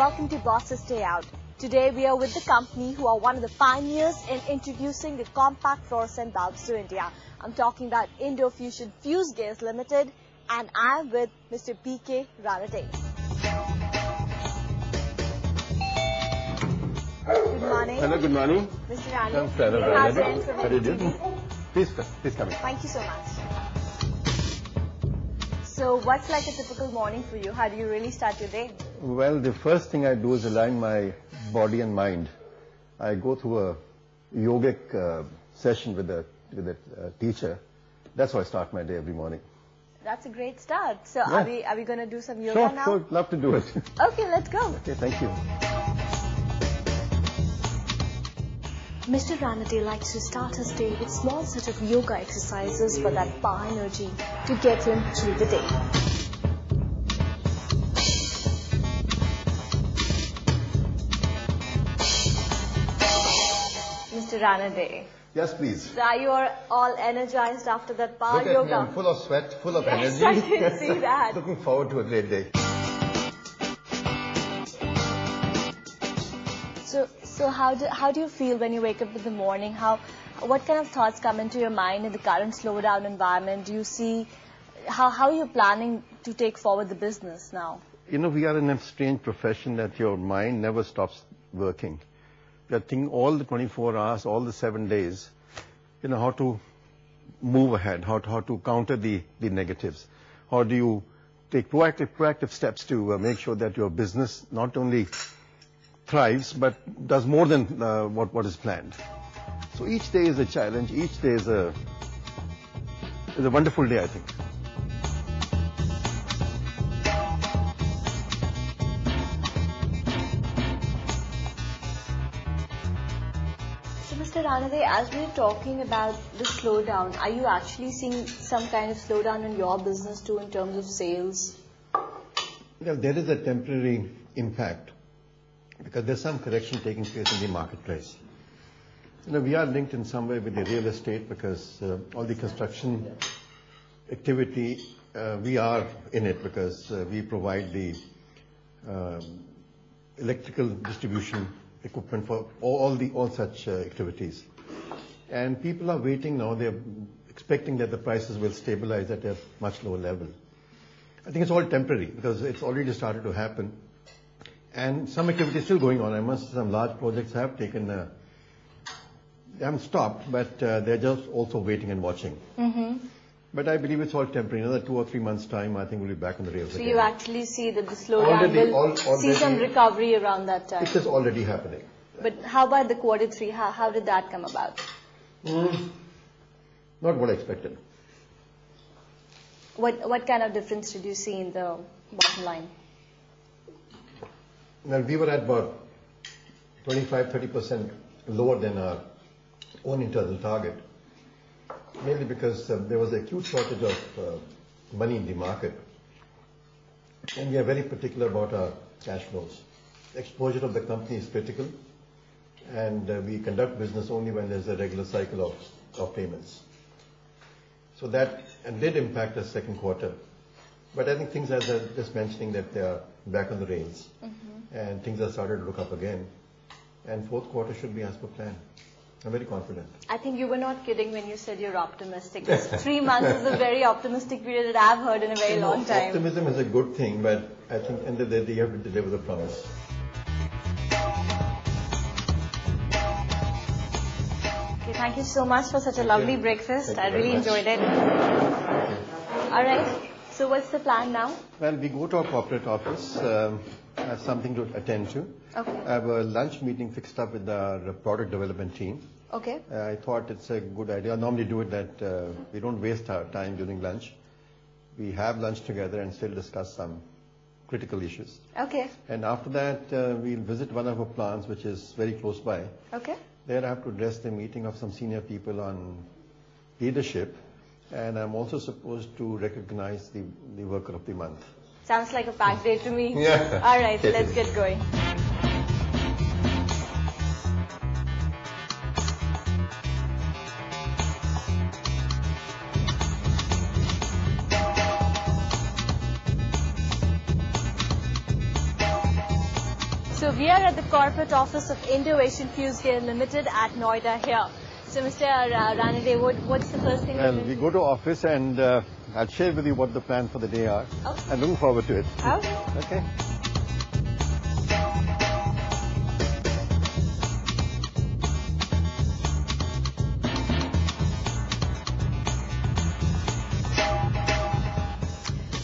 welcome to Bosses Day Out. Today we are with the company who are one of the pioneers in introducing the compact fluorescent bulbs to India. I'm talking about IndoAsian Fusegears Limited, and I'm with Mr. P.K. Ranade. Good morning. Hello, good morning. Mr. Ranade. How do you do? Please come in. Thank you so much. So what's like a typical morning for you? How do you really start your day? Well, the first thing I do is align my body and mind. I go through a yogic session with a teacher. That's how I start my day every morning. That's a great start. So yeah. Are we going to do some yoga now? Sure, love to do it. Okay, let's go. Okay, thank you. Mr. Ranade likes to start his day with small set of yoga exercises for that power energy to get him through the day. Mr. Ranade. Yes, please. So are you all energized after that power yoga? Look at me, I'm full of sweat, full of energy. Yes, I can see that. Looking forward to a great day. So how do you feel when you wake up in the morning? What kind of thoughts come into your mind in the current slowdown environment? Do you see how are you planning to take forward the business now? You know, we are in a strange profession that your mind never stops working. You are thinking all the 24 hours, all the 7 days, you know, how to move ahead, how to counter the negatives. How do you take proactive steps to make sure that your business not only thrives, but does more than what is planned. So each day is a challenge. Each day is a wonderful day, I think. So, Mr. Ranade, as we're talking about the slowdown, are you actually seeing some kind of slowdown in your business too in terms of sales? Well, there is a temporary impact, because there's some correction taking place in the marketplace. You know, we are linked in some way with the real estate because all the construction activity, we are in it because we provide the electrical distribution equipment for all such activities. And people are waiting now. They're expecting that the prices will stabilize at a much lower level. I think it's all temporary because it's already started to happen. And some activity is still going on. I must say some large projects have taken, they haven't stopped, but they're just also waiting and watching. Mm-hmm. But I believe it's all temporary. Another 2 or 3 months' time, I think we'll be back on the rails again. So you actually see that the slowdown will see some recovery around that time? It is already happening. But how about the Q3? How did that come about? Not what I expected. What kind of difference did you see in the bottom line? Well, we were at about 25-30% lower than our own internal target, mainly because there was an acute shortage of money in the market. And we are very particular about our cash flows. Exposure of the company is critical, and we conduct business only when there's a regular cycle of payments. So that did impact the second quarter. But I think things, as I was just mentioning, that they are back on the rails. Mm-hmm. And things are started to look up again. And fourth quarter should be as per plan. I'm very confident. I think you were not kidding when you said you're optimistic. 3 months is a very optimistic period that I've heard in a very long time. Optimism is a good thing, but I think at the end of the day, you have to deliver the promise. Okay, thank you so much for such a lovely breakfast. I really enjoyed it. All right. So what's the plan now? Well, we go to our corporate office. Have something to attend to. Okay. I have a lunch meeting fixed up with our product development team. Okay. I thought it's a good idea. I normally do it that we don't waste our time during lunch. We have lunch together and still discuss some critical issues. Okay. And after that, we'll visit one of our plants, which is very close by. Okay. There I have to address the meeting of some senior people on leadership. And I'm also supposed to recognize the worker of the month. Sounds like a packed day to me. Yeah. All right, let's get going. So we are at the corporate office of IndoAsian Fusegears Limited at Noida here. So Mr. Ranade, what's the first thing? Well, we go to office and I'll share with you what the plan for the day are. Okay. I'm looking forward to it. Okay. Okay.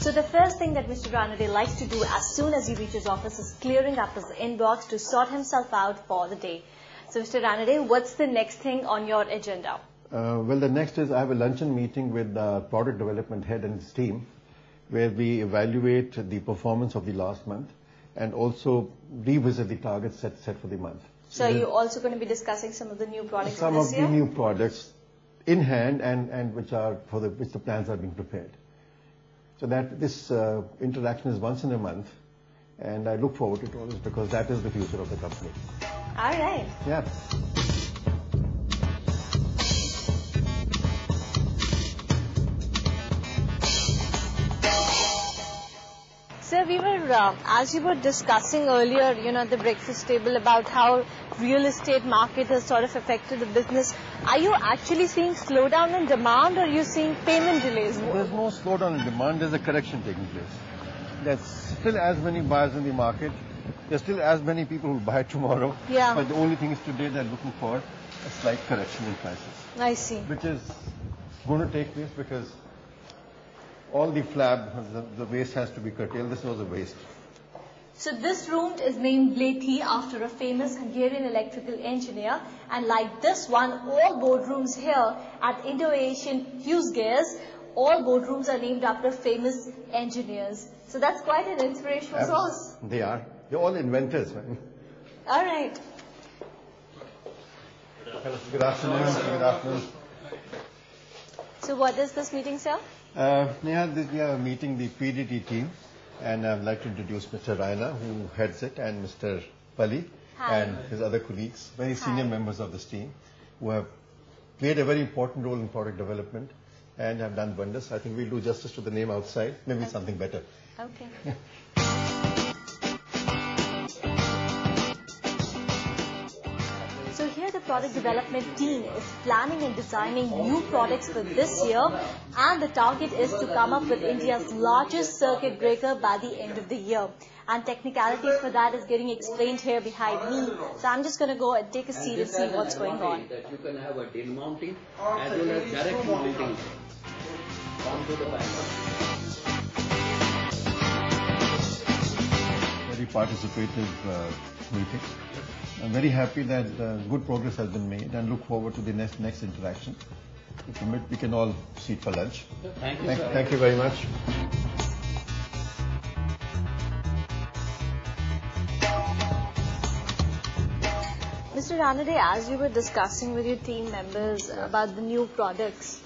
So the first thing that Mr. Ranade likes to do as soon as he reaches office is clearing up his inbox to sort himself out for the day. So Mr. Ranade, what's the next thing on your agenda? Well, the next is I have a luncheon meeting with the product development head and his team, where we evaluate the performance of the last month and also revisit the targets set for the month. So are you also going to be discussing some of the new products some this of year? the new products in hand and which the plans are being prepared. So that this interaction is once in a month, and I look forward to it always because that is the future of the company. All right. Yeah. Sir, we were, as you were discussing earlier, at the breakfast table about how real estate market has sort of affected the business. Are you actually seeing slowdown in demand or are you seeing payment delays? There's no slowdown in demand. There's a correction taking place. There's still as many buyers in the market. There's still as many people who buy tomorrow. Yeah. But the only thing is today they're looking for a slight correction in prices. I see. Which is going to take place because all the flab, the waste has to be curtailed. This was a waste. So this room is named Blatey after a famous Hungarian electrical engineer, and like this one, all boardrooms here at IndoAsian Fusegears, all boardrooms are named after famous engineers. So that's quite an inspirational source. They are. They're all inventors, man. All right. Good afternoon. Good afternoon. So what is this meeting, sir? Neha, we are meeting the PDT team. And I'd like to introduce Mr. Raina, who heads it, and Mr. Pali, and his other colleagues, very senior members of this team, who have played a very important role in product development and have done wonders. I think we'll do justice to the name outside, maybe something better. Okay. So here the product development team is planning and designing new products for this year, and the target is to come up with India's largest circuit breaker by the end of the year. And technicalities for that is getting explained here behind me. So I'm just going to go and take a seat and see what's going on. That you can have a din mounting as well as direct mounting onto the panel. Very participative meeting. I'm very happy that good progress has been made and look forward to the next interaction. If you permit, we can all sit for lunch. Thank you, sir. Thank you very much. Mr. Ranade, as you were discussing with your team members about the new products,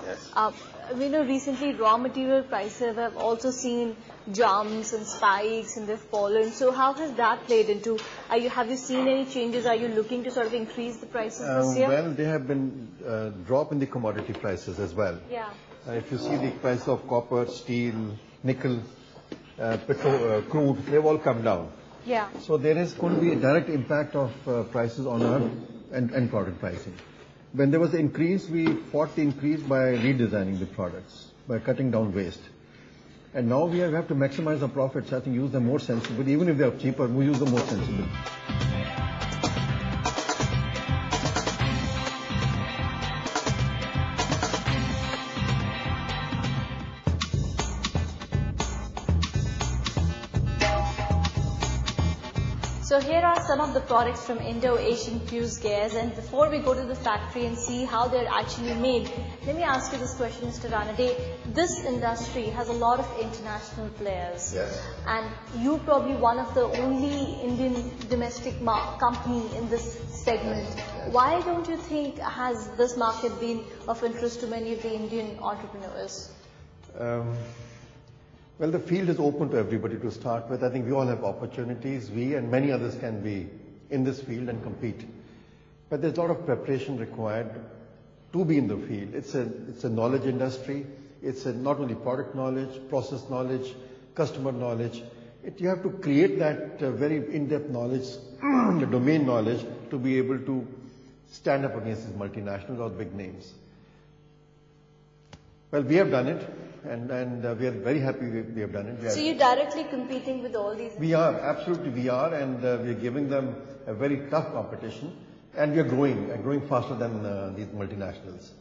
we know recently raw material prices have also seen jumps and spikes and they've fallen. So how has that played into? Have you seen any changes? Are you looking to sort of increase the prices this year? Well, there have been drop in the commodity prices as well. Yeah. If you see the price of copper, steel, nickel, crude, they've all come down. Yeah. So there is going to be a direct impact of prices on our end product pricing. When there was the increase, we fought the increase by redesigning the products, by cutting down waste. And now we have to maximize our profits. I think use them more sensibly. Even if they are cheaper, we use them more sensibly. So here are some of the products from IndoAsian Fusegears, and before we go to the factory and see how they're actually made, let me ask you this question, Mr. Ranade. This industry has a lot of international players, and you probably one of the only Indian domestic company in this segment. Why don't you think has this market been of interest to many of the Indian entrepreneurs? Well, the field is open to everybody to start with. I think we all have opportunities. We and many others can be in this field and compete. But there's a lot of preparation required to be in the field. It's a knowledge industry. It's not only product knowledge, process knowledge, customer knowledge. You have to create that very in-depth knowledge, the domain knowledge, to be able to stand up against these multinationals or big names. Well, we have done it, and we are very happy we have done it. So you're directly competing with all these? We are, absolutely we are, and we are giving them a very tough competition, and we are growing faster than these multinationals.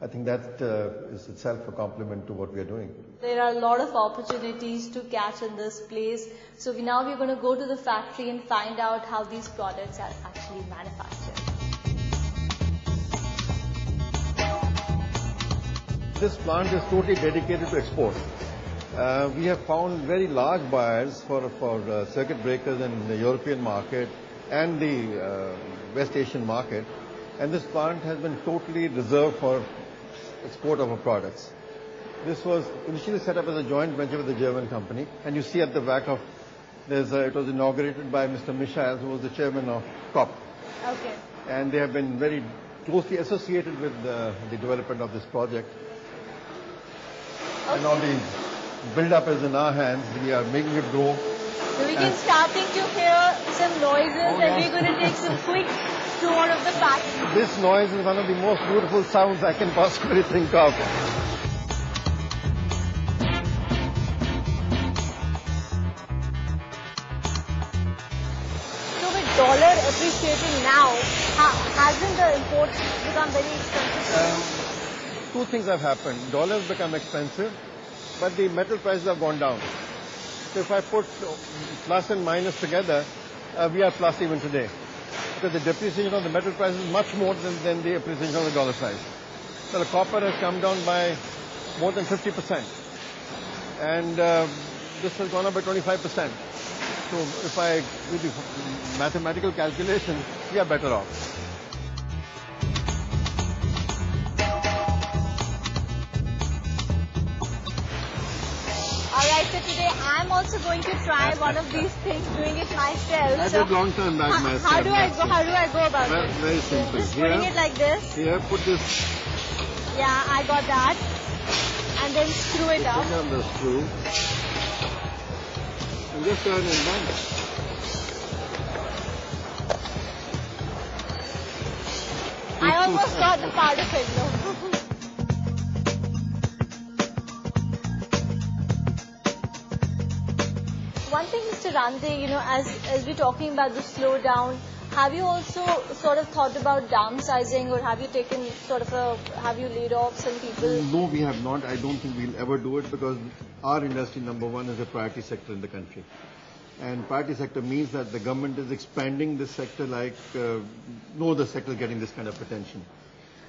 I think that is itself a compliment to what we are doing. There are a lot of opportunities to catch in this place. So now we're going to go to the factory and find out how these products are actually manufactured. This plant is totally dedicated to export. We have found very large buyers for circuit breakers in the European market and the West Asian market, and this plant has been totally reserved for export of our products. This was initially set up as a joint venture with a German company, and you see at the back of it was inaugurated by Mr. Michael, who was the chairman of COP. Okay. And they have been very closely associated with the development of this project. Okay. And all the build-up is in our hands. We are making it grow. So we can starting to hear some noises, and we're going to take some quick tour of the factory. This noise is one of the most beautiful sounds I can possibly think of. So with dollar appreciating now, hasn't the import become very expensive? Two things have happened. Dollars become expensive, but the metal prices have gone down. So if I put plus and minus together, we are plus even today. Because the depreciation of the metal price is much more than the appreciation of the dollar price. So the copper has come down by more than 50%. And this has gone up by 25%. So if I do the mathematical calculation, we are better off. Alright, so today I'm also going to try one of these things, doing it myself. I did long time back myself. How do I go about it? Very simple. Just putting it like this? Here, put this. Yeah, I got that. And then screw it up. Put on the screw. And just turn it down. I almost got the part of it though. One thing, Mr. Rande, as we're talking about the slowdown, have you also sort of thought about downsizing, or have you taken have you laid off some people? No, we have not. I don't think we'll ever do it, because our industry, number one, is a priority sector in the country. And priority sector means that the government is expanding this sector like no other sector is getting this kind of attention.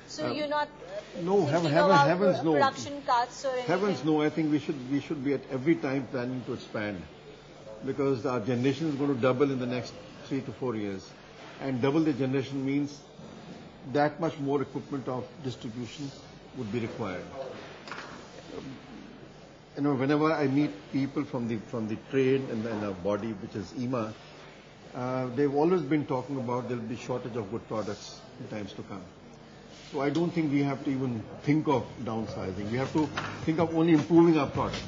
So you're not no, heavens no. Production cuts or anything? Heavens no. I think we should be at every time planning to expand, because our generation is going to double in the next 3 to 4 years. And double the generation means that much more equipment of distribution would be required. Whenever I meet people from the trade and our body, which is IMA, they've always been talking about there will be shortage of good products in times to come. So I don't think we have to even think of downsizing. We have to think of only improving our product.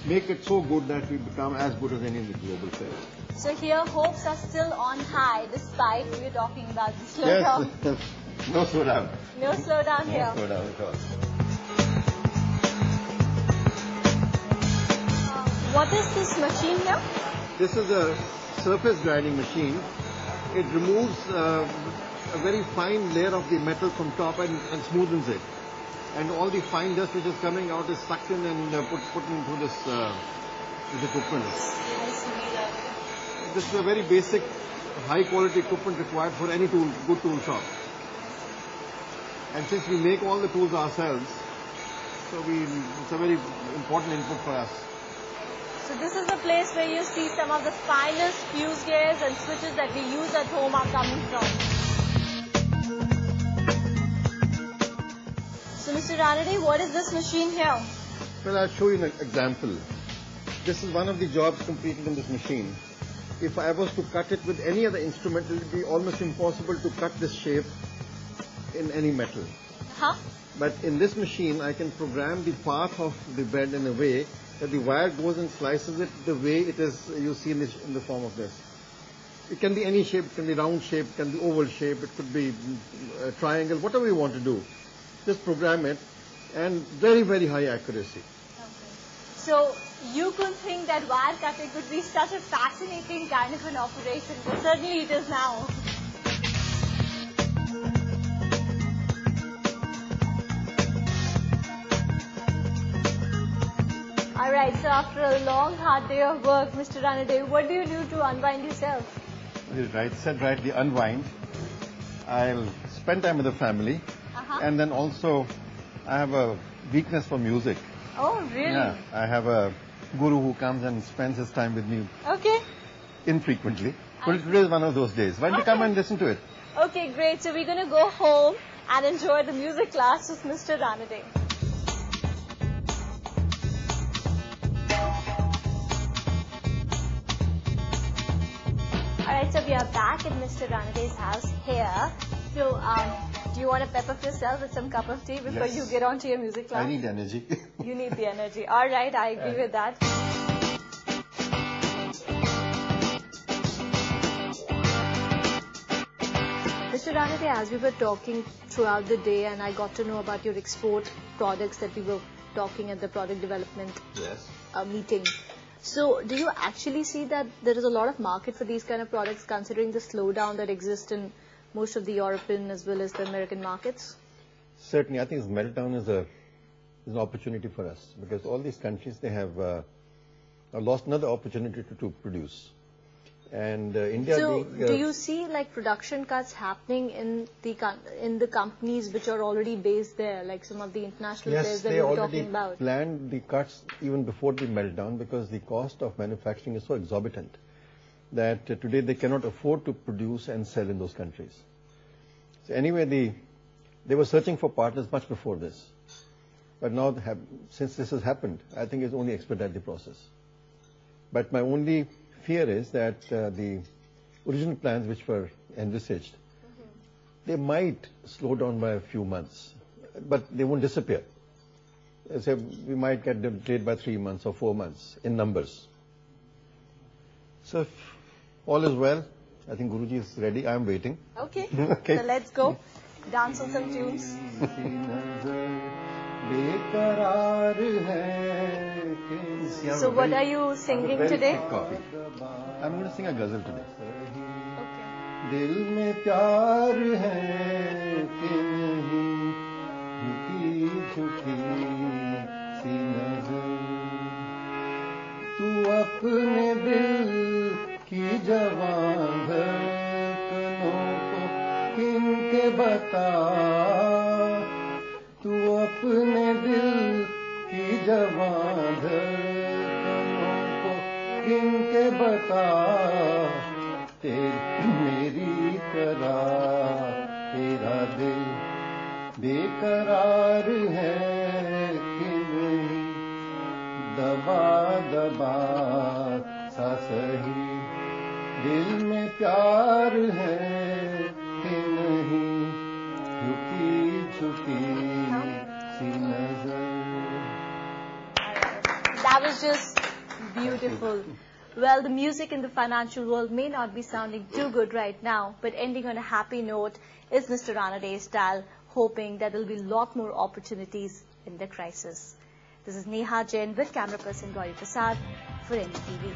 Make it so good that we become as good as any of the global players. So here hopes are still on high, despite we're talking about the slowdown. Yes, no slowdown. No slowdown here. No slowdown at all. What is this machine here? This is a surface grinding machine. It removes a very fine layer of the metal from top and smoothens it. And all the fine dust which is coming out is sucked in and put into this equipment. This is a very basic, high quality equipment required for any good tool shop. And since we make all the tools ourselves, so it's a very important input for us. So this is the place where you see some of the finest fuse gears and switches that we use at home are coming from. So Mr. Ranade, what is this machine here? Well, I'll show you an example. This is one of the jobs completed in this machine. If I was to cut it with any other instrument, it would be almost impossible to cut this shape in any metal. Huh? But in this machine, I can program the path of the bed in a way that the wire goes and slices it the way it is you see in the form of this. It can be any shape, it can be round shape, it can be oval shape, it could be a triangle, whatever you want to do. Just program it, and very, very high accuracy. Okay. So you could think that wire cutting could be such a fascinating kind of an operation, but certainly it is now. Alright, so after a long, hard day of work, Mr. Ranade, what do you do to unwind yourself? Said rightly, unwind. I'll spend time with the family, and then also I have a weakness for music. Oh, really? Yeah, I have a guru who comes and spends his time with me. Okay. Infrequently. But today is one of those days. Why don't you come and listen to it? Okay, great. So we're going to go home and enjoy the music class with Mr. Ranade. Alright, so we are back at Mr. Ranade's house here. So, do you want to pep up yourself with some cup of tea before you get on to your music class? I need energy. You need the energy. Alright, I agree with that. Mr. Ranade, as we were talking throughout the day and I got to know about your export products that we were talking at the product development meeting. So, do you actually see that there is a lot of market for these kind of products considering the slowdown that exists in most of the European as well as the American markets? Certainly, I think this meltdown is an opportunity for us because all these countries, they have lost another opportunity to produce. And India so, being, do you see like production cuts happening in the companies which are already based there, like some of the international players that we were talking about? Yes, they already planned the cuts even before the meltdown because the cost of manufacturing is so exorbitant that today they cannot afford to produce and sell in those countries. So anyway, they were searching for partners much before this. But now, since this has happened, I think it's only expedite the process. But my only fear is that the original plans which were envisaged, they might slow down by a few months, but they won't disappear. So we might get delayed by 3 months or 4 months in numbers. So if all is well, I think Guruji is ready. I am waiting. Okay. Okay. So let's go dance on some tunes. So what are you singing today? I'm going to sing a ghazal today. Okay. दिल में प्यार है कि नहीं झुकी झुकी सी नजर तू अपने दिल की जवां धड़कनों को किनके बता तू अपने दिल की जवां धड़कनों को किनके बता मेरी तरह तेरा दिल बेकरार है कि नहीं दबा दबा सा सही दिल में प्यार है कि नहीं झुकी झुकी सी नजर. That was just beautiful. Well, the music in the financial world may not be sounding too good right now, but ending on a happy note is Mr. Ranade's style, hoping that there will be a lot more opportunities in the crisis. This is Neha Jain with camera person Gauri Prasad for NDTV.